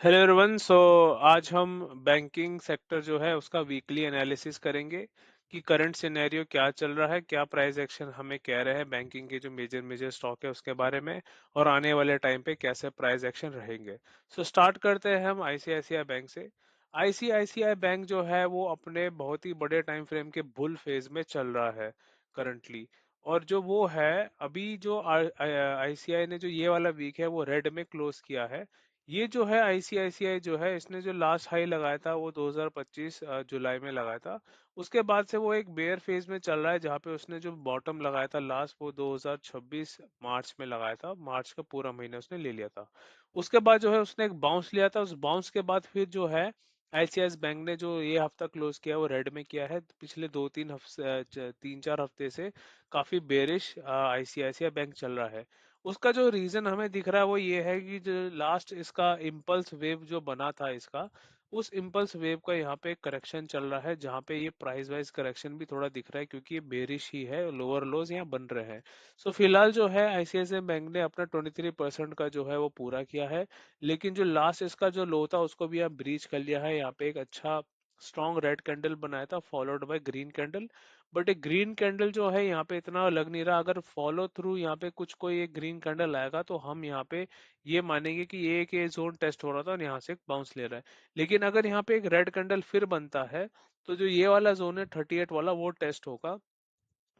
Hello everyone. आज हम banking sector जो है उसका वीकली एनालिसिस करेंगे कि करंट सिनेरियो क्या चल रहा है, क्या प्राइस एक्शन हमें कह रहे हैं बैंकिंग के जो मेजर मेजर स्टॉक है उसके बारे में, और आने वाले टाइम पे कैसे प्राइस एक्शन रहेंगे। स्टार्ट करते हैं हम आईसीआईसीआई बैंक से। आईसीआईसीआई बैंक जो है वो अपने बहुत ही बड़े टाइम फ्रेम के बुल फेज में चल रहा है करंटली। और जो वो है अभी जो आईसीआई ने जो ये वाला वीक है वो रेड में क्लोज किया है। ये जो है आईसीआईसीआई जो है इसने जो लास्ट हाई लगाया था वो 2025 जुलाई में लगाया था। उसके बाद से वो एक बेयर फेज में चल रहा है जहाँ पे उसने जो बॉटम लगाया था लास्ट वो 2026 मार्च में लगाया था। मार्च का पूरा महीना उसने ले लिया था। उसके बाद जो है उसने एक बाउंस लिया था। उस बाउंस के बाद फिर जो है आईसीआईसीआई बैंक ने जो ये हफ्ता क्लोज किया वो रेड में किया है। पिछले 3-4 हफ्ते से काफी बेरिश आईसीआईसीआई बैंक चल रहा है। उसका जो रीजन हमें दिख रहा है वो ये है कि जो लास्ट इसका इम्पल्स वेव जो बना था इसका, उस इम्पल्स वेव का यहाँ पे करेक्शन चल रहा है जहाँ पे ये प्राइस वाइज करेक्शन भी थोड़ा दिख रहा है क्योंकि ये बेरिश ही है, लोअर लोज यहाँ बन रहे हैं। फिलहाल जो है आईसीआईसीआई बैंक ने अपना 23% का जो है वो पूरा किया है। लेकिन जो लास्ट इसका जो लो था उसको भी आप ब्रीच कर लिया है। यहाँ पे एक अच्छा स्ट्रॉन्ग रेड कैंडल बनाया था followed by green candle. But एक ग्रीन कैंडल जो है यहाँ पे इतना लग नहीं रहा। अगर फॉलो थ्रू यहाँ पे कुछ कोई एक ग्रीन कैंडल आएगा तो हम यहाँ पे ये मानेंगे कि ये जोन टेस्ट हो रहा था और यहाँ से बाउंस ले रहा है। लेकिन अगर यहाँ पे एक रेड कैंडल फिर बनता है तो जो ये वाला जोन है 38 वाला वो टेस्ट होगा।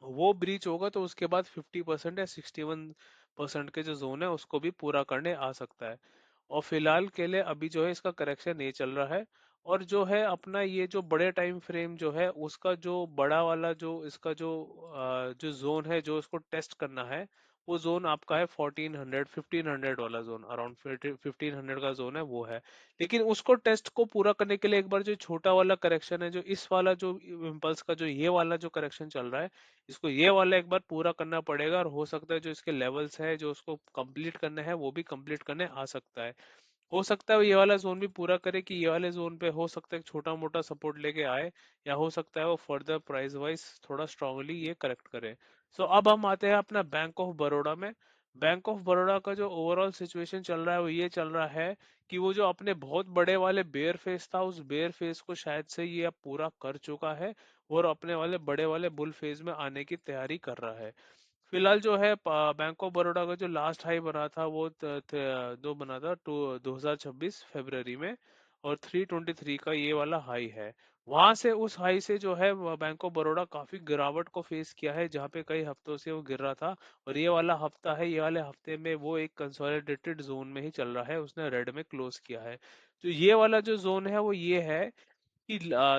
वो ब्रीच होगा तो उसके बाद 50% या 61% के जो जोन है उसको भी पूरा करने आ सकता है। और फिलहाल के लिए अभी जो है इसका करेक्शन ये चल रहा है। और जो है अपना ये जो बड़े टाइम फ्रेम जो है उसका जो बड़ा वाला जो इसका जो जोन है जो इसको टेस्ट करना है, वो जोन आपका है 1400 1500 वाला जोन, अराउंड 1500 का जोन है वो है। लेकिन उसको टेस्ट को पूरा करने के लिए एक बार जो छोटा वाला करेक्शन है, जो इस वाला जो इम्पल्स का जो ये वाला जो करेक्शन चल रहा है, इसको ये वाला एक बार पूरा करना पड़ेगा। और हो सकता है जो इसके लेवल्स है जो उसको कंप्लीट करना है वो भी कंप्लीट करने आ सकता है। हो सकता है वो ये वाला जोन भी पूरा करे कि ये वाले जोन पे हो सकता है छोटा मोटा सपोर्ट लेके आए, या हो सकता है वो फर्दर प्राइस वाइज थोड़ा स्ट्रांगली ये करेक्ट करे। अब हम आते हैं अपना बैंक ऑफ बड़ौदा में। बैंक ऑफ बड़ौदा का जो ओवरऑल सिचुएशन चल रहा है वो ये चल रहा है कि वो जो अपने बहुत बड़े वाले बेयर फेस था उस बेयर फेस को शायद से ये अब पूरा कर चुका है और अपने वाले बड़े वाले बुल फेज में आने की तैयारी कर रहा है। फिलहाल जो है बैंक ऑफ बड़ौदा का जो लास्ट हाई बना था वो दो बना था 2026 फरवरी में, और 323 का ये वाला हाई है। वहां से उस हाई से जो है बैंक ऑफ बड़ौदा काफी गिरावट को फेस किया है जहाँ पे कई हफ्तों से वो गिर रहा था। और ये वाला हफ्ता है, ये वाले हफ्ते में वो एक कंसोलिडेटेड जोन में ही चल रहा है, उसने रेड में क्लोज किया है। तो ये वाला जो जोन है वो ये है कि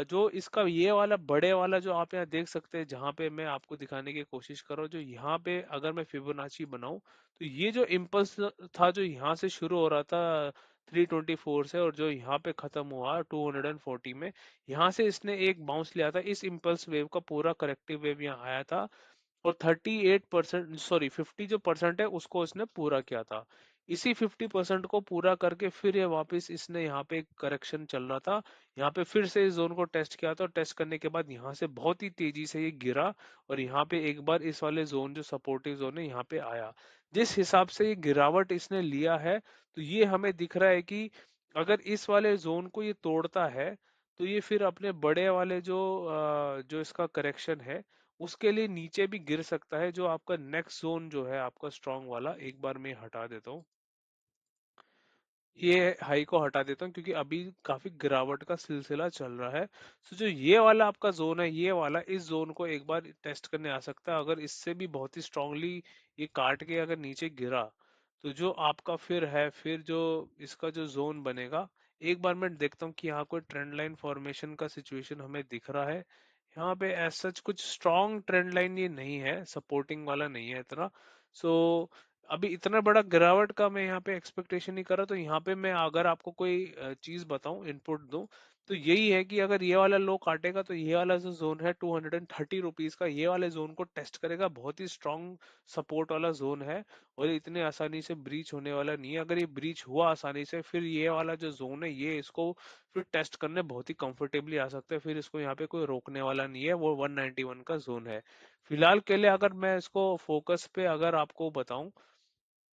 जो इसका ये वाला बड़े वाला जो आप यहाँ देख सकते हैं जहाँ पे मैं आपको दिखाने की कोशिश कर रहा हूँ, जो यहाँ पे अगर मैं फिबोनाची बनाऊं तो ये जो इम्पल्स था जो यहाँ से शुरू हो रहा था 324 से और जो यहाँ पे खत्म हुआ 240 में, यहाँ से इसने एक बाउंस लिया था। इस इम्पल्स वेव का पूरा करेक्टिव वेव यहाँ आया था और 38% सॉरी 50 जो परसेंट है उसको इसने पूरा किया था। इसी 50% को पूरा करके फिर ये वापस इसने यहाँ पे करेक्शन चल रहा था, यहाँ पे फिर से इस जोन को टेस्ट किया था। और टेस्ट करने के बाद यहाँ से बहुत ही तेजी से ये गिरा और यहाँ पे एक बार इस वाले जोन जो सपोर्टिव जोन है यहाँ पे आया। जिस हिसाब से ये गिरावट इसने लिया है तो ये हमें दिख रहा है कि अगर इस वाले जोन को ये तोड़ता है तो ये फिर अपने बड़े वाले जो इसका करेक्शन है उसके लिए नीचे भी गिर सकता है। जो आपका नेक्स्ट जोन जो है आपका स्ट्रांग वाला, एक बार मैं हटा देता हूँ, ये हाई को हटा देता हूँ क्योंकि अभी काफी गिरावट का सिलसिला चल रहा है। जो ये वाला आपका जोन है, ये वाला इस जोन को एक बार टेस्ट करने आ सकता है। अगर इससे भी बहुत ही स्ट्रांगली ये काट के अगर नीचे गिरा तो जो आपका फिर जो इसका जो जोन बनेगा, एक बार मैं देखता हूँ कि यहाँ कोई ट्रेंड लाइन फॉर्मेशन का सिचुएशन हमें दिख रहा है। यहाँ पे एज सच कुछ स्ट्रॉन्ग ट्रेंड लाइन ये नहीं है, सपोर्टिंग वाला नहीं है इतना। सो अभी इतना बड़ा गिरावट का मैं यहाँ पे एक्सपेक्टेशन नहीं कर रहा। तो यहाँ पे मैं अगर आपको कोई चीज बताऊं, इनपुट दूं, तो यही है कि अगर ये वाला लो काटेगा तो ये वाला जो जोन है 230 रुपीज का, ये वाले जोन को टेस्ट करेगा। बहुत ही स्ट्रांग सपोर्ट वाला जोन है और ये इतने आसानी से ब्रीच होने वाला नहीं है। अगर ये ब्रीच हुआ आसानी से फिर ये वाला जो जोन है ये इसको फिर टेस्ट करने बहुत ही कंफर्टेबली आ सकता है। फिर इसको यहाँ पे कोई रोकने वाला नहीं है, वो 191 का जोन है। फिलहाल के लिए अगर मैं इसको फोकस पे अगर आपको बताऊं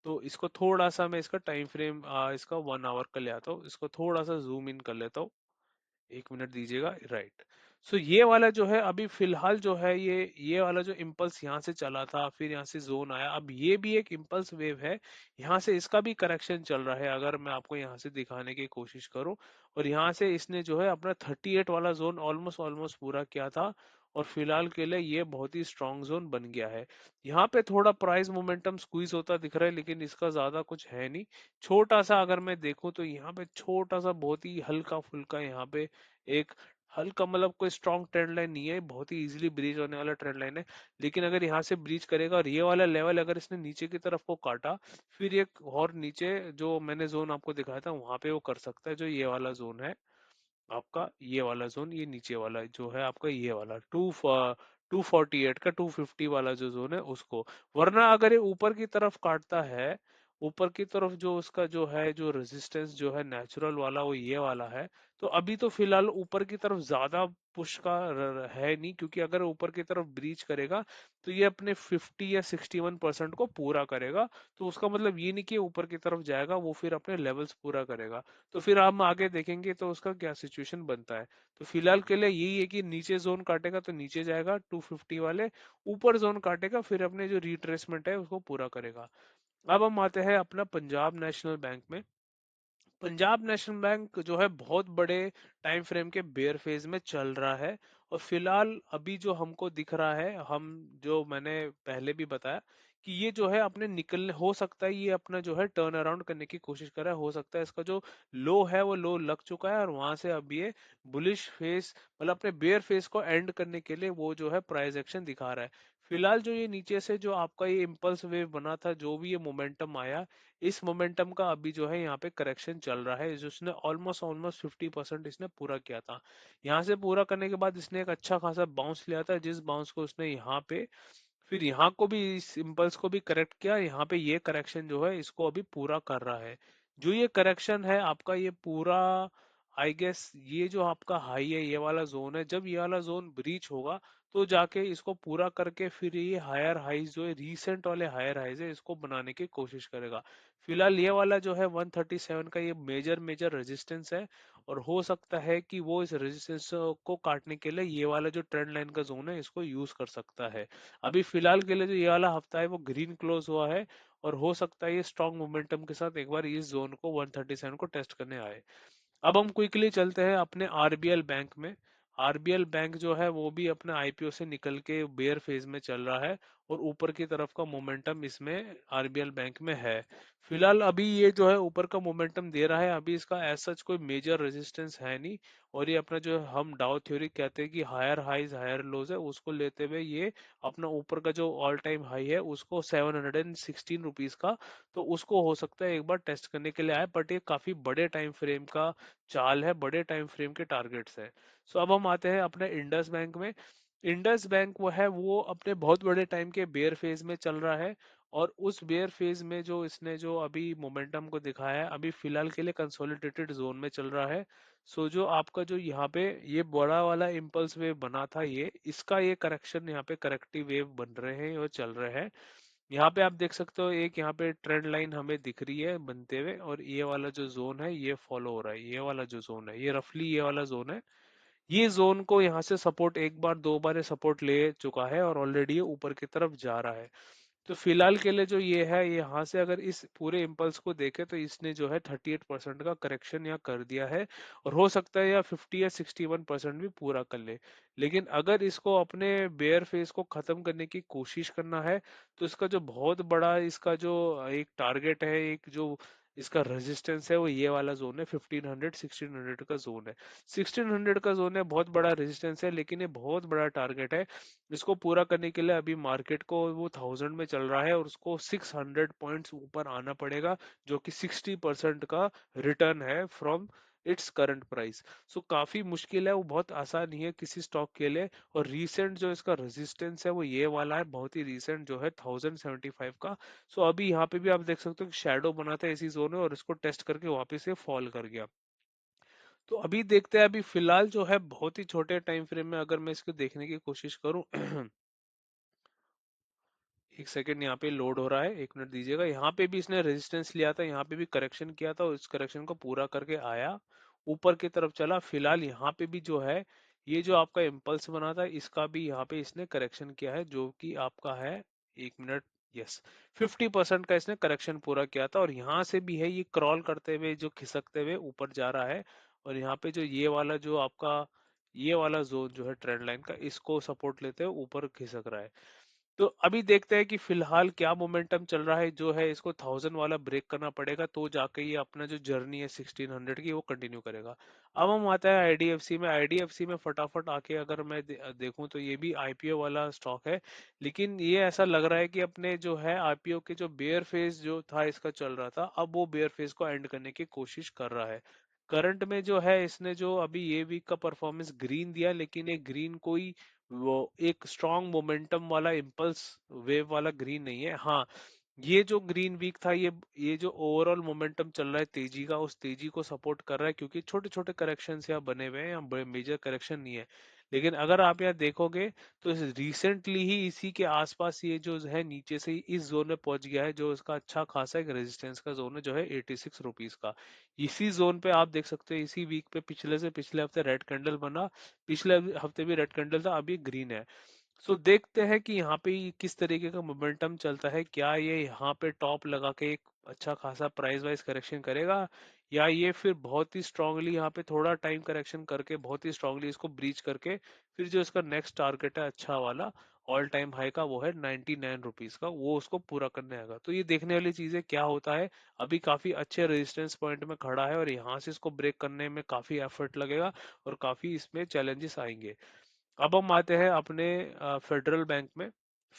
तो इसको थोड़ा सा मैं इसका टाइम फ्रेम इसका 1 आवर का ले आता हूँ, इसको थोड़ा सा जूम इन कर लेता हूँ। 1 मिनट दीजिएगा, राइट। सो ये वाला जो है अभी फिलहाल जो है ये वाला जो इम्पल्स यहाँ से चला था, फिर यहाँ से जोन आया, अब ये भी एक इम्पल्स वेव है। यहाँ से इसका भी करेक्शन चल रहा है, अगर मैं आपको यहाँ से दिखाने की कोशिश करूँ। और यहाँ से इसने जो है अपना 38 वाला जोन ऑलमोस्ट ऑलमोस्ट पूरा किया था। और फिलहाल के लिए ये बहुत ही स्ट्रांग जोन बन गया है। यहाँ पे थोड़ा प्राइस मोमेंटम स्क्वीज होता दिख रहा है, लेकिन इसका ज्यादा कुछ है नहीं। छोटा सा अगर मैं देखूं तो यहाँ पे छोटा सा बहुत ही हल्का फुल्का यहाँ पे एक हल्का, मतलब कोई स्ट्रॉन्ग ट्रेंड लाइन नहीं है, बहुत ही इजीली ब्रीच होने वाला ट्रेंड लाइन है। लेकिन अगर यहाँ से ब्रीच करेगा और ये वाला लेवल अगर इसने नीचे की तरफ को काटा, फिर एक और नीचे जो मैंने जोन आपको दिखाया था वहां पे वो कर सकता है, जो ये वाला जोन है आपका, ये वाला जोन, ये नीचे वाला जो है आपका, ये वाला 248 का 250 वाला जो जोन है उसको। वरना अगर ये ऊपर की तरफ काटता है, ऊपर की तरफ जो उसका जो है जो रेजिस्टेंस जो है नेचुरल वाला वो ये वाला है। तो अभी तो फिलहाल ऊपर की तरफ ज्यादा पुश का है नहीं, क्योंकि अगर ऊपर की तरफ ब्रीच करेगा तो ये अपने 50 या 61% को पूरा करेगा। तो उसका मतलब ये नहीं कि ऊपर की तरफ जाएगा, वो फिर अपने लेवल्स पूरा करेगा। तो फिर हम आगे देखेंगे तो उसका क्या सिचुएशन बनता है। तो फिलहाल के लिए यही है कि नीचे जोन काटेगा तो नीचे जाएगा 250 वाले, ऊपर जोन काटेगा फिर अपने जो रिट्रेसमेंट है उसको पूरा करेगा। अब हम आते हैं अपना पंजाब नेशनल बैंक में। पंजाब नेशनल बैंक जो है बहुत बड़े टाइम फ्रेम के बेयर फेज में चल रहा है। और फिलहाल अभी जो हमको दिख रहा है, हम जो मैंने पहले भी बताया कि ये जो है अपने निकलने, हो सकता है ये अपना जो है टर्न अराउंड करने की कोशिश कर रहा है, हो सकता है इसका जो लो है वो लो लग चुका है और वहां से अब ये बुलिश फेस, मतलब अपने बेयर फेस को एंड करने के लिए वो जो है प्राइस एक्शन दिखा रहा है। फिलहाल जो ये नीचे से जो आपका ये इम्पल्स वेव बना था, जो भी ये मोमेंटम आया, इस मोमेंटम का अभी जो है यहाँ पे करेक्शन चल रहा है, जिसने ऑलमोस्ट ऑलमोस्ट 50% इसने पूरा किया था। यहाँ से पूरा करने के बाद इसने एक अच्छा खासा बाउंस लिया था, जिस बाउंस को उसने यहाँ पे, फिर यहाँ को भी, इस इम्पल्स को भी करेक्ट किया, यहाँ पे ये करेक्शन जो है इसको अभी पूरा कर रहा है। जो ये करेक्शन है आपका ये पूरा, आई गेस ये जो आपका हाई है ये वाला जोन है, जब ये वाला जोन ब्रीच होगा तो जाके इसको पूरा करके फिर ये हायर हाइज जो है, रीसेंट वाले हायर हाइज है, इसको बनाने की कोशिश करेगा। फिलहाल ये वाला जो है 137 का ये मेजर मेजर रेजिस्टेंस है। और हो सकता है कि वो इस रेजिस्टेंस को काटने के लिए ये वाला जो ट्रेंड लाइन का जोन है इसको यूज कर सकता है। अभी फिलहाल के लिए जो ये वाला हफ्ता है वो ग्रीन क्लोज हुआ है। और हो सकता है ये स्ट्रॉन्ग मोमेंटम के साथ एक बार इस जोन को 137 को टेस्ट करने आए। अब हम क्विकली चलते हैं अपने आरबीएल बैंक में। आरबीएल बैंक जो है वो भी अपने आईपीओ से निकल के बेयर फेज में चल रहा है। और ऊपर की तरफ का मोमेंटम इसमें आरबीएल बैंक में है। फिलहाल अभी ये जो है ऊपर का मोमेंटम दे रहा है, अभी इसका एज सच कोई मेजर रेजिस्टेंस है नहीं। और ये अपना जो हम डाउ थ्योरी कहते हैं कि हायर हाइज हायर लोज है, उसको लेते हुए ये अपना ऊपर का जो ऑल टाइम हाई है उसको 716 रुपीज का, तो उसको हो सकता है एक बार टेस्ट करने के लिए आए। बट ये काफी बड़े टाइम फ्रेम का चाल है, बड़े टाइम फ्रेम के टारगेट्स है। सो अब हम आते हैं अपने इंडस बैंक में। इंडस बैंक वो है वो अपने बहुत बड़े टाइम के बेयर फेज में चल रहा है। और उस बेयर फेज में जो इसने जो अभी मोमेंटम को दिखाया है, अभी फिलहाल के लिए कंसोलिडेटेड जोन में चल रहा है। सो जो आपका जो यहाँ पे ये बड़ा वाला इम्पल्स वेव बना था, ये इसका ये करेक्शन, यहाँ पे करेक्टिव वेव बन रहे हैं और चल रहे हैं। यहाँ पे आप देख सकते हो एक यहाँ पे ट्रेंड लाइन हमें दिख रही है बनते हुए, और ये वाला जो जोन है ये फॉलो हो रहा है, ये वाला जो जोन है ये रफली ये वाला जोन है। ये जोन को यहाँ से सपोर्ट एक बार दो बार सपोर्ट ले चुका है और ऑलरेडी ये ऊपर की तरफ जा रहा है। तो फिलहाल के लिए जो ये है, यहाँ से अगर इस पूरे इम्पल्स को देखें तो इसने जो है 38% का करेक्शन यहाँ कर दिया है। और हो सकता है या 50 या 61% भी पूरा कर ले। लेकिन अगर इसको अपने बेयर फेस को खत्म करने की कोशिश करना है, तो इसका जो बहुत बड़ा इसका जो एक टारगेट है, एक जो इसका रेजिस्टेंस है, वो ये वाला जोन है 1500 1600 का जोन है। 1600 का जोन है, बहुत बड़ा रेजिस्टेंस है, लेकिन ये बहुत बड़ा टारगेट है। इसको पूरा करने के लिए अभी मार्केट को वो 1000 में चल रहा है और उसको 600 पॉइंट्स ऊपर आना पड़ेगा, जो कि 60% का रिटर्न है फ्रॉम इट्स करंट प्राइस। सो काफी मुश्किल है, वो बहुत आसान नहीं है किसी स्टॉक के लिए। और रीसेंट जो इसका रेजिस्टेंस है वो ये वाला है, बहुत ही रीसेंट जो है 1075 का। सो अभी यहाँ पे भी आप देख सकते हो कि शेडो बना था इसी जोन में और इसको टेस्ट करके वापस से फॉल कर गया। तो अभी देखते हैं, अभी फिलहाल जो है बहुत ही छोटे टाइम फ्रेम में अगर मैं इसको देखने की कोशिश करूं एक सेकंड, यहाँ पे लोड हो रहा है, एक मिनट दीजिएगा। यहाँ पे भी इसने रेजिस्टेंस लिया था, यहाँ पे भी करेक्शन किया था, और इस करेक्शन को पूरा करके आया, ऊपर की तरफ चला। फिलहाल यहाँ पे भी जो है, ये जो आपका इम्पल्स बना था, इसका भी यहाँ पे इसने करेक्शन किया है, जो कि आपका है, एक मिनट, यस, 50% का इसने करेक्शन पूरा किया था। और यहाँ से भी है, ये क्रॉल करते हुए जो खिसकते हुए ऊपर जा रहा है। और यहाँ पे जो ये वाला जो आपका ये वाला जोन जो है ट्रेंड लाइन का, इसको सपोर्ट लेते हुए ऊपर खिसक रहा है। तो अभी देखते हैं कि फिलहाल क्या मोमेंटम चल रहा है। जो है इसको 1000 वाला ब्रेक करना पड़ेगा, तो जाके ये अपना जो जर्नी है 1600 की वो कंटिन्यू करेगा। अब हम आता है आईडीएफसी में। आईडीएफसी में फटाफट आके अगर मैं देखूं तो ये भी आईपीओ वाला स्टॉक है, लेकिन ये ऐसा लग रहा है कि अपने जो है आईपीओ के जो बेयर फेज जो था इसका चल रहा था, अब वो बेयर फेज को एंड करने की कोशिश कर रहा है। करंट में जो है इसने जो अभी ये वीक का परफॉर्मेंस ग्रीन दिया, लेकिन ये ग्रीन कोई वो एक स्ट्रॉन्ग मोमेंटम वाला इम्पल्स वेव वाला ग्रीन नहीं है। हाँ, ये जो ग्रीन वीक था, ये जो ओवरऑल मोमेंटम चल रहा है तेजी का, उस तेजी को सपोर्ट कर रहा है, क्योंकि छोटे छोटे करेक्शन यहाँ बने हुए हैं, यहाँ बड़े मेजर करेक्शन नहीं है। लेकिन अगर आप यहाँ देखोगे तो रिसेंटली ही इसी के आसपास ये जो है नीचे से ही इस जोन में पहुंच गया है, जो इसका अच्छा खासा एक रेजिस्टेंस का जोन है, जो है 86 रुपीज का। इसी जोन पे आप देख सकते हो, इसी वीक पे पिछले से पिछले हफ्ते रेड कैंडल बना, पिछले हफ्ते भी रेड कैंडल था, अभी ग्रीन है। सो देखते हैं कि यहाँ पे ये किस तरीके का मोमेंटम चलता है। क्या ये यहाँ पे टॉप लगा के एक अच्छा खासा प्राइस वाइज करेक्शन करेगा, या ये फिर बहुत ही स्ट्रांगली यहाँ पे थोड़ा टाइम करेक्शन करके बहुत ही स्ट्रांगली इसको ब्रीच करके फिर जो इसका नेक्स्ट टारगेट है अच्छा वाला ऑल टाइम हाई का, वो है 99 रुपीज का, वो उसको पूरा करने आएगा। तो ये देखने वाली चीज है क्या होता है। अभी काफी अच्छे रेजिस्टेंस पॉइंट में खड़ा है, और यहाँ से इसको ब्रेक करने में काफी एफर्ट लगेगा, और काफी इसमें चैलेंजेस आएंगे। अब हम आते हैं अपने फेडरल बैंक में।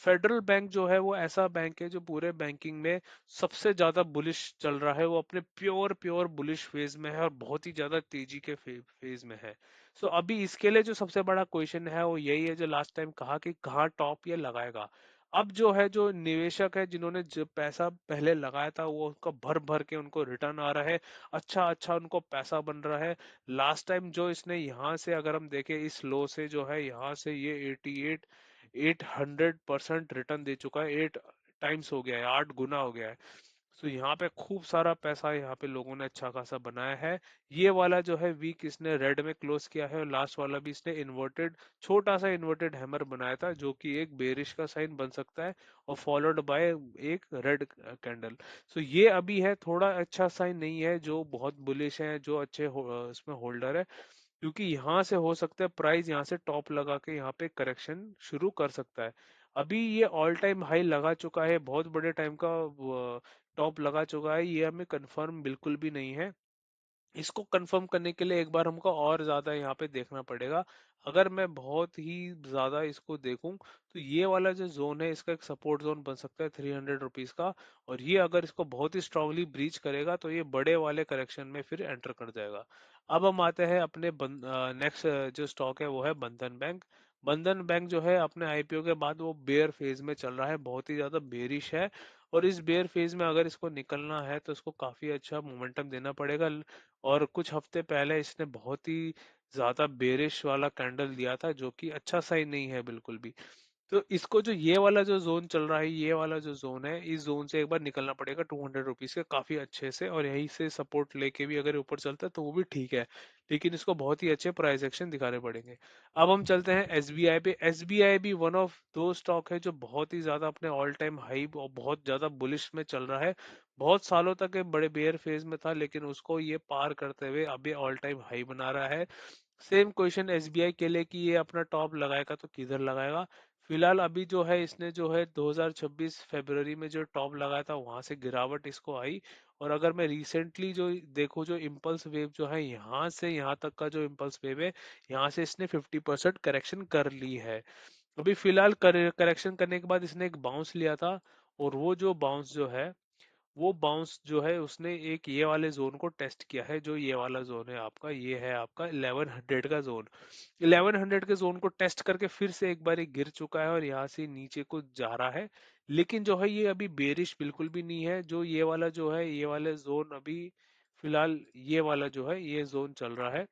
फेडरल बैंक जो है वो ऐसा बैंक है जो पूरे बैंकिंग में सबसे ज्यादा बुलिश चल रहा है। वो अपने प्योर प्योर बुलिश फेज में है, और बहुत ही ज्यादा तेजी के फेज में है। सो अभी इसके लिए जो सबसे बड़ा क्वेश्चन है वो यही है, जो लास्ट टाइम कहा कि कहाँ टॉप ये लगाएगा। अब जो है जो निवेशक है जिन्होंने जो पैसा पहले लगाया था, वो उनका भर भर के उनको रिटर्न आ रहा है, अच्छा अच्छा उनको पैसा बन रहा है। लास्ट टाइम जो इसने यहाँ से अगर हम देखें इस लो से जो है यहाँ से ये 800% रिटर्न दे चुका है, 8 टाइम्स हो गया है, 8 गुना हो गया है। सो यहाँ पे खूब सारा पैसा यहाँ पे लोगों ने अच्छा खासा बनाया है। ये वाला जो है वीक इसने रेड में क्लोज किया है, और लास्ट वाला भी इसने इन्वर्टेड, छोटा सा इन्वर्टेड हैमर बनाया था, जो कि एक बेरिश का साइन बन सकता है, और फॉलोड बाय एक रेड कैंडल। सो ये अभी है थोड़ा अच्छा साइन नहीं है, जो बहुत बुलिश है, जो अच्छे इसमें होल्डर है, क्योंकि यहाँ से हो सकता है प्राइस यहाँ से टॉप लगा के यहाँ पे करेक्शन शुरू कर सकता है। अभी ये ऑल टाइम हाई लगा चुका है, बहुत बड़े टाइम का टॉप लगा चुका है, ये हमें कंफर्म बिल्कुल भी नहीं है। इसको कंफर्म करने के लिए एक बार हमको और ज्यादा यहाँ पे देखना पड़ेगा। अगर मैं बहुत ही ज्यादा इसको देखूं तो ये वाला जो जोन है इसका एक सपोर्ट जोन बन सकता है 300 रुपीज का, और ये अगर इसको बहुत ही स्ट्रांगली ब्रीच करेगा तो ये बड़े वाले करेक्शन में फिर एंटर कर जाएगा। अब हम आते हैं अपने नेक्स्ट जो स्टॉक है वो है बंधन बैंक। बंधन बैंक जो है अपने आईपीओ के बाद वो बेयर फेज में चल रहा है, बहुत ही ज्यादा बेरिश है। और इस बेयर फेज में अगर इसको निकलना है तो इसको काफी अच्छा मोमेंटम देना पड़ेगा। और कुछ हफ्ते पहले इसने बहुत ही ज्यादा बेरिश वाला कैंडल दिया था, जो कि अच्छा साइन नहीं है बिल्कुल भी। तो इसको जो ये वाला जो जोन चल रहा है, ये वाला जो जोन है, इस जोन से एक बार निकलना पड़ेगा 200 रुपीज के काफी अच्छे से, और यहीं से सपोर्ट लेके भी अगर ऊपर चलता है तो वो भी ठीक है, लेकिन इसको बहुत ही अच्छे प्राइस एक्शन दिखाने पड़ेंगे। अब हम चलते हैं एसबीआई पे। एसबीआई भी वन ऑफ दो स्टॉक है जो बहुत ही ज्यादा अपने ऑल टाइम हाई और बहुत ज्यादा बुलिश में चल रहा है। बहुत सालों तक ये बड़े बेयर फेज में था, लेकिन उसको ये पार करते हुए अभी ऑल टाइम हाई बना रहा है। सेम क्वेश्चन एसबीआई के लिए कि ये अपना टॉप लगाएगा तो किधर लगाएगा। फिलहाल अभी जो है इसने जो है 2026 फरवरी में जो टॉप लगाया था वहां से गिरावट इसको आई। और अगर मैं रिसेंटली जो देखूं जो इम्पल्स वेव जो है यहाँ से यहाँ तक का जो इम्पल्स वेव है, यहाँ से इसने 50% करेक्शन कर ली है। अभी फिलहाल करेक्शन करने के बाद इसने एक बाउंस लिया था, और वो जो बाउंस जो है, वो बाउंस जो है उसने एक ये वाले जोन को टेस्ट किया है, जो ये वाला जोन है आपका, ये है आपका 1100 का जोन। 1100 के जोन को टेस्ट करके फिर से एक बार ये गिर चुका है, और यहाँ से नीचे को जा रहा है। लेकिन जो है ये अभी बेरिश बिल्कुल भी नहीं है। जो ये वाला जो है, ये वाला जोन अभी फिलहाल ये वाला जो है ये जोन चल रहा है।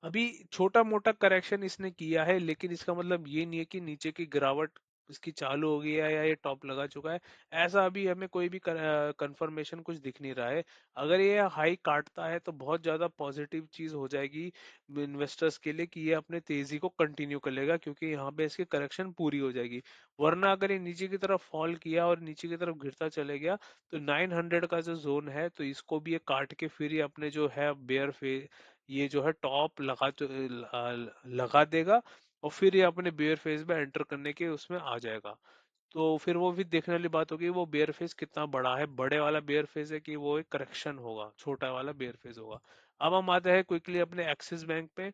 अभी छोटा मोटा करेक्शन इसने किया है, लेकिन इसका मतलब ये नहीं है कि नीचे की गिरावट इसकी चालू हो गई है या ये टॉप लगा चुका है, ऐसा अभी हमें कोई भी कंफर्मेशन कुछ दिख नहीं रहा है। अगर ये हाई काटता है तो बहुत ज्यादा पॉजिटिव चीज हो जाएगी इन्वेस्टर्स के लिए, कि ये अपने तेजी को कंटिन्यू कर लेगा, क्योंकि यहाँ पे इसकी करेक्शन पूरी हो जाएगी। वरना अगर ये नीचे की तरफ फॉल किया और नीचे की तरफ गिरता चले गया, तो 900 का जो जोन है, तो इसको भी ये काट के फिर ये अपने जो है बेयर फे ये जो है टॉप लगा देगा, और फिर ये अपने बेयर फेज में एंटर करने के उसमें आ जाएगा। तो फिर वो भी देखने वाली बात होगी वो बेयर फेस कितना बड़ा है, बड़े वाला बेयर फेस है कि वो एक करेक्शन होगा, छोटा वाला बेयर फेस होगा। अब हम आते हैं क्विकली अपने एक्सिस बैंक पे।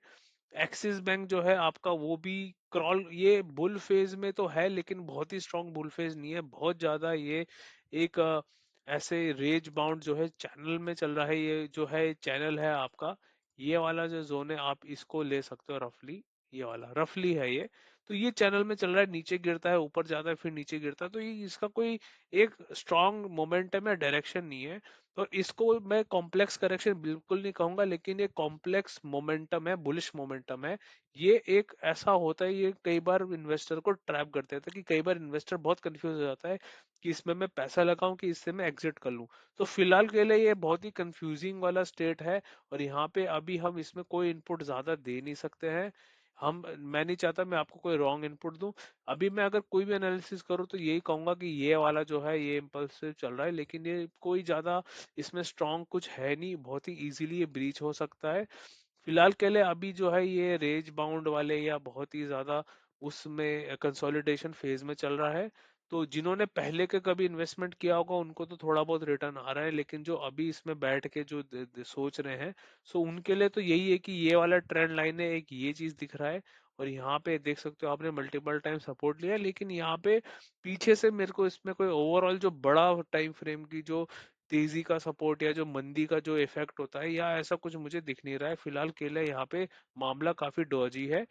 एक्सिस बैंक जो है आपका वो भी क्रॉल, ये बुल फेज में तो है लेकिन बहुत ही स्ट्रांग बुल फेज नहीं है, बहुत ज्यादा ये एक ऐसे रेंज बाउंड जो है चैनल में चल रहा है। ये जो है चैनल है आपका, ये वाला जो जोन है आप इसको ले सकते हो रफली, ये वाला रफली है ये। तो ये चैनल में चल रहा है, नीचे गिरता है ऊपर जाता है फिर नीचे गिरता है, तो ये इसका कोई एक स्ट्रांग मोमेंटम या डायरेक्शन नहीं है। तो इसको मैं कॉम्प्लेक्स करेक्शन बिल्कुल नहीं कहूंगा, लेकिन ये कॉम्प्लेक्स मोमेंटम है, बुलिश मोमेंटम है। ये एक ऐसा होता है, ये कई बार इन्वेस्टर को ट्रैप कर देता है, कि कई बार इन्वेस्टर बहुत कंफ्यूज हो जाता है कि इसमें मैं पैसा लगाऊं कि इससे मैं एग्जिट कर लूं। तो फिलहाल के लिए ये बहुत ही कंफ्यूजिंग वाला स्टेट है, और यहाँ पे अभी हम इसमें कोई इनपुट ज्यादा दे नहीं सकते हैं। मैं नहीं चाहता मैं आपको कोई रॉन्ग इनपुट दूं। अभी मैं अगर कोई भी एनालिसिस करूं तो यही कहूंगा कि ये वाला जो है ये इम्पल्सिव चल रहा है, लेकिन ये कोई ज्यादा इसमें स्ट्रांग कुछ है नहीं, बहुत ही इजीली ये ब्रीच हो सकता है। फिलहाल के लिए अभी जो है ये रेंज बाउंड वाले या बहुत ही ज्यादा उसमें कंसोलिडेशन फेज में चल रहा है। तो जिन्होंने पहले के कभी इन्वेस्टमेंट किया होगा उनको तो थोड़ा बहुत रिटर्न आ रहा है, लेकिन जो अभी इसमें बैठ के जो सोच रहे हैं, सो उनके लिए तो यही है कि ये वाला ट्रेंड लाइन है, एक ये चीज दिख रहा है। और यहाँ पे देख सकते हो आपने मल्टीपल टाइम सपोर्ट लिया, लेकिन यहाँ पे पीछे से मेरे को इसमें कोई ओवरऑल जो बड़ा टाइम फ्रेम की जो तेजी का सपोर्ट या जो मंदी का जो इफेक्ट होता है, या ऐसा कुछ मुझे दिख नहीं रहा है फिलहाल के लिए। यहाँ पे मामला काफी डॉजी है।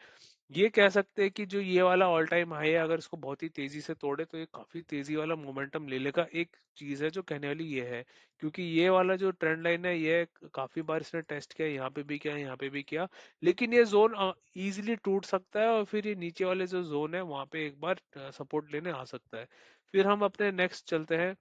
ये कह सकते हैं कि जो ये वाला ऑल टाइम हाई है, अगर इसको बहुत ही तेजी से तोड़े तो ये काफी तेजी वाला मोमेंटम ले लेगा, एक चीज है जो कहने वाली ये है। क्योंकि ये वाला जो ट्रेंड लाइन है ये काफी बार इसने टेस्ट किया, यहाँ पे भी किया यहाँ पे भी किया, लेकिन ये जोन इजीली टूट सकता है, और फिर ये नीचे वाले जो जोन है वहां पे एक बार सपोर्ट लेने आ सकता है। फिर हम अपने नेक्स्ट चलते हैं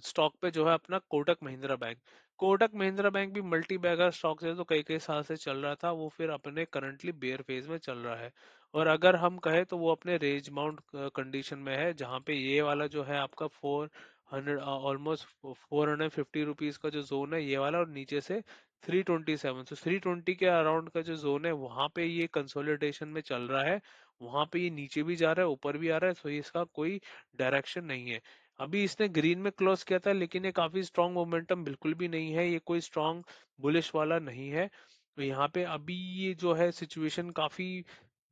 स्टॉक पे, जो है अपना कोटक महिंद्रा बैंक। कोटक महिंद्रा बैंक भी मल्टी बैगर स्टॉक है, तो कई कई साल से चल रहा था, वो फिर अपने करंटली बेयर फेज में चल रहा है। और अगर हम कहें तो वो अपने रेंज माउंट कंडीशन में है, जहाँ पे ये वाला जो है आपका 400 ऑलमोस्ट 450 रुपीज का जो जोन है ये वाला, और नीचे से 327, तो 320 के अराउंड का जो जोन है वहां पे ये कंसोलिडेशन में चल रहा है। वहां पे ये नीचे भी जा रहा है ऊपर भी आ रहा है, तो इसका कोई डायरेक्शन नहीं है। अभी इसने ग्रीन में क्लोज किया था, लेकिन ये काफी स्ट्रांग मोमेंटम बिल्कुल भी नहीं है, ये कोई स्ट्रांग बुलिश वाला नहीं है। तो यहाँ पे अभी ये जो है सिचुएशन काफी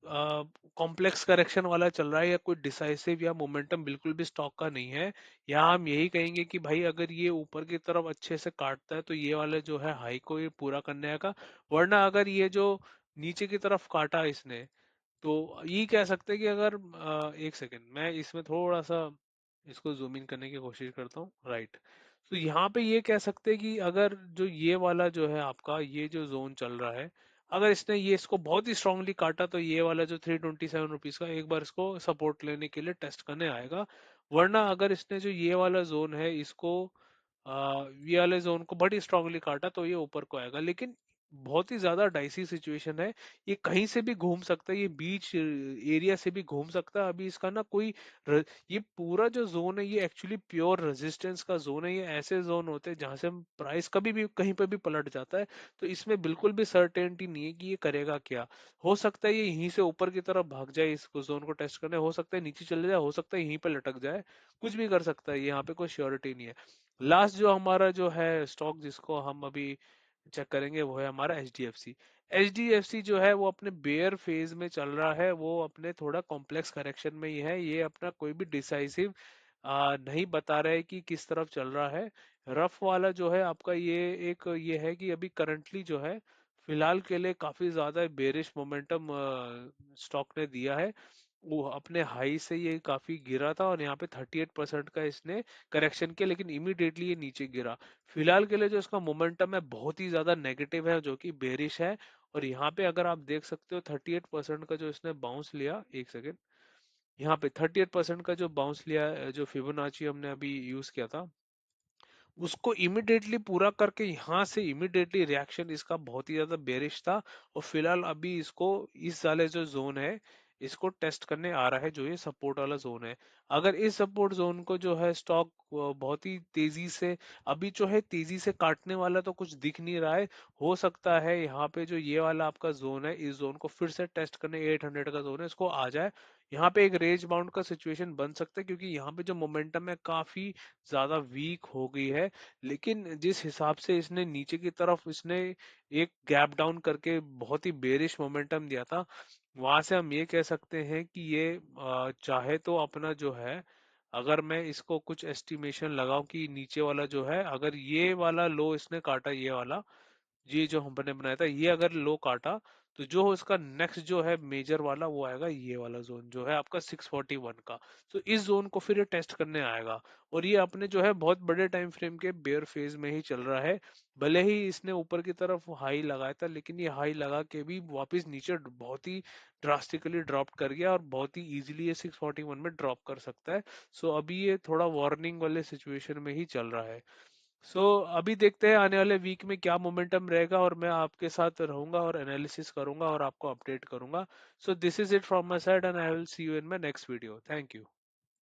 कॉम्प्लेक्स करेक्शन वाला चल रहा है, या कोई डिसाइसिव या मोमेंटम बिल्कुल भी स्टॉक का नहीं है। यहाँ हम यही कहेंगे कि भाई अगर ये ऊपर की तरफ अच्छे से काटता है तो ये वाला जो है हाई को ये पूरा करने आएगा। वरना अगर ये जो नीचे की तरफ काटा इसने, तो ये कह सकते हैं कि अगर एक सेकेंड मैं इसमें थोड़ा सा इसको जूम इन करने की कोशिश करता हूँ, राइट। तो यहाँ पे ये कह सकते हैं कि अगर जो ये वाला जो है आपका ये जो जोन चल रहा है, अगर इसने ये इसको बहुत ही स्ट्रांगली काटा, तो ये वाला जो 327 रुपीज का एक बार इसको सपोर्ट लेने के लिए टेस्ट करने आएगा। वरना अगर इसने जो ये वाला जोन है इसको ये वाले जोन को बड़ी स्ट्रांगली काटा, तो ये ऊपर को आएगा, लेकिन बहुत ही ज्यादा डाइसी सिचुएशन है। ये कहीं से भी घूम सकता है, ये बीच एरिया से भी घूम सकता है। अभी इसका ना कोई ये पूरा जो जोन है ये एक्चुअली प्योर रेजिस्टेंस का जोन है। ये ऐसे जोन होते हैं जहां से हम प्राइस कभी भी कहीं पे भी पलट जाता है, तो इसमें बिल्कुल भी सर्टेनिटी नहीं है कि ये करेगा क्या। हो सकता है ये यहीं से ऊपर की तरफ भाग जाए इसको जोन को टेस्ट करने, हो सकता है नीचे चले जाए, हो सकता है यहीं पे लटक जाए, कुछ भी कर सकता है, यहाँ पे कोई श्योरिटी नहीं है। लास्ट जो हमारा जो है स्टॉक जिसको हम अभी चेक करेंगे वो है हमारा H D F C. H D F C जो है वो अपने बेयर फेज में चल रहा है, वो अपने थोड़ा कॉम्प्लेक्स करेक्शन में ही है, ये अपना कोई भी डिसाइसिव नहीं बता रहा है कि किस तरफ चल रहा है। रफ वाला जो है आपका ये एक ये है कि अभी करंटली जो है फिलहाल के लिए काफी ज्यादा बेरिश मोमेंटम स्टॉक ने दिया है। वो अपने हाई से ये काफी गिरा था, और यहाँ पे 38% का इसने करेक्शन किया, लेकिन इमीडिएटली ये नीचे गिरा। फिलहाल के लिए जो इसका मोमेंटम है बहुत ही ज्यादा नेगेटिव है, जो कि बेरिश है। और यहाँ पे अगर आप देख सकते हो 38% का जो इसने बाउंस लिया, एक सेकेंड, यहाँ पे 38% का जो बाउंस लिया, जो फिबोनाची हमने अभी यूज किया था, उसको इमिडिएटली पूरा करके यहाँ से इमिडिएटली रिएक्शन इसका बहुत ही ज्यादा बेरिश था। और फिलहाल अभी इसको इस वाले जो जोन है इसको टेस्ट करने आ रहा है, जो ये सपोर्ट वाला जोन है। अगर इस सपोर्ट जोन को जो है स्टॉक बहुत ही तेजी से, अभी जो है तेजी से काटने वाला तो कुछ दिख नहीं रहा है। हो सकता है यहाँ पे जो ये वाला आपका जोन है, इस जोन को फिर से टेस्ट करने, 800 का जोन है, इसको आ जाए। यहाँ पे एक रेंज बाउंड का सिचुएशन बन सकता है, क्योंकि यहाँ पे जो मोमेंटम है काफी ज्यादा वीक हो गई है। लेकिन जिस हिसाब से इसने नीचे की तरफ इसने एक गैप डाउन करके बहुत ही बेरिश मोमेंटम दिया था, वहां से हम ये कह सकते हैं कि ये चाहे तो अपना जो है, अगर मैं इसको कुछ एस्टिमेशन लगाऊं कि नीचे वाला जो है, अगर ये वाला लो इसने काटा, ये वाला, ये जो हमने बनाया था, ये अगर लो काटा, तो जो इसका नेक्स्ट जो है मेजर वाला वो आएगा, ये वाला जोन जो है आपका 641 का। तो इस जोन को फिर ये टेस्ट करने आएगा। और ये अपने जो है बहुत बड़े टाइम फ्रेम के बेयर फेज में ही चल रहा है। भले ही इसने ऊपर की तरफ हाई लगाया था, लेकिन ये हाई लगा के भी वापस नीचे बहुत ही ड्रास्टिकली ड्रॉप कर गया, और बहुत ही इजीली ये 641 में ड्रॉप कर सकता है। सो अभी ये थोड़ा वार्निंग वाले सिचुएशन में ही चल रहा है। सो अभी देखते हैं आने वाले वीक में क्या मोमेंटम रहेगा, और मैं आपके साथ रहूंगा और एनालिसिस करूंगा और आपको अपडेट करूंगा। So this is it from my side, and I will see you in my next video. Thank you.